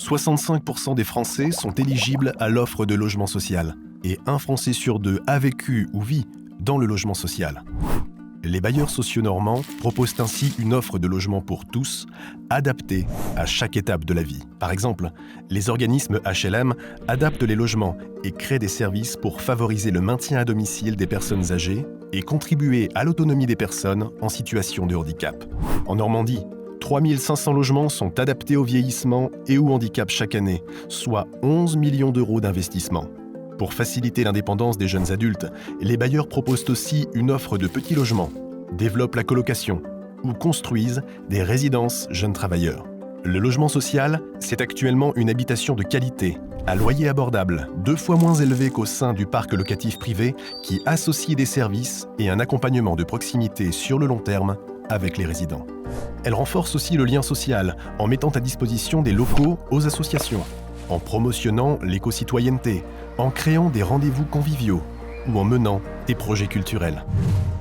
65% des Français sont éligibles à l'offre de logement social et un Français sur deux a vécu ou vit dans le logement social. Les bailleurs sociaux normands proposent ainsi une offre de logement pour tous, adaptée à chaque étape de la vie. Par exemple, les organismes HLM adaptent les logements et créent des services pour favoriser le maintien à domicile des personnes âgées et contribuer à l'autonomie des personnes en situation de handicap. En Normandie, 3500 logements sont adaptés au vieillissement et au handicap chaque année, soit 11 millions d'euros d'investissement. Pour faciliter l'indépendance des jeunes adultes, les bailleurs proposent aussi une offre de petits logements, développent la colocation ou construisent des résidences jeunes travailleurs. Le logement social, c'est actuellement une habitation de qualité, à loyer abordable, 2 fois moins élevé qu'au sein du parc locatif privé, qui associe des services et un accompagnement de proximité sur le long terme avec les résidents. Elle renforce aussi le lien social en mettant à disposition des locaux aux associations, en promotionnant l'éco-citoyenneté, en créant des rendez-vous conviviaux ou en menant des projets culturels.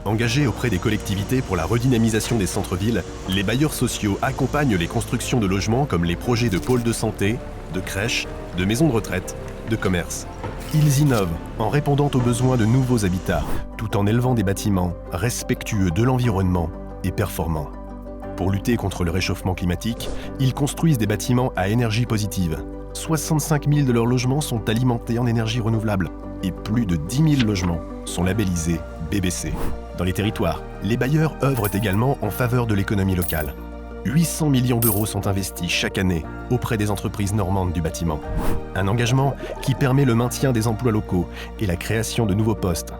Engagés auprès des collectivités pour la redynamisation des centres-villes, les bailleurs sociaux accompagnent les constructions de logements comme les projets de pôles de santé, de crèches, de maisons de retraite, de commerce. Ils innovent en répondant aux besoins de nouveaux habitats, tout en élevant des bâtiments respectueux de l'environnement et performants. Pour lutter contre le réchauffement climatique, ils construisent des bâtiments à énergie positive. 65 000 de leurs logements sont alimentés en énergie renouvelable et plus de 10 000 logements sont labellisés BBC. Dans les territoires, les bailleurs œuvrent également en faveur de l'économie locale. 800 millions d'euros sont investis chaque année auprès des entreprises normandes du bâtiment. Un engagement qui permet le maintien des emplois locaux et la création de nouveaux postes.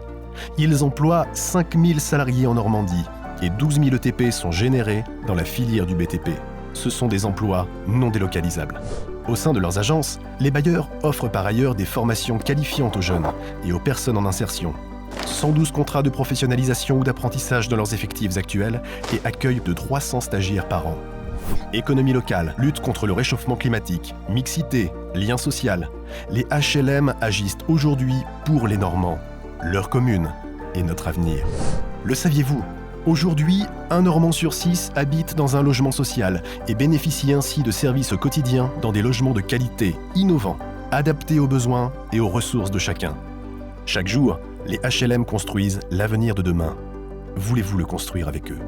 Ils emploient 5 000 salariés en Normandie et 12 000 ETP sont générés dans la filière du BTP. Ce sont des emplois non délocalisables. Au sein de leurs agences, les bailleurs offrent par ailleurs des formations qualifiantes aux jeunes et aux personnes en insertion. 112 contrats de professionnalisation ou d'apprentissage dans leurs effectifs actuels et accueillent de 300 stagiaires par an. Économie locale, lutte contre le réchauffement climatique, mixité, lien social. Les HLM agissent aujourd'hui pour les Normands, leur commune et notre avenir. Le saviez-vous ? Aujourd'hui, un Normand sur 6 habite dans un logement social et bénéficie ainsi de services quotidiens dans des logements de qualité, innovants, adaptés aux besoins et aux ressources de chacun. Chaque jour, les HLM construisent l'avenir de demain. Voulez-vous le construire avec eux ?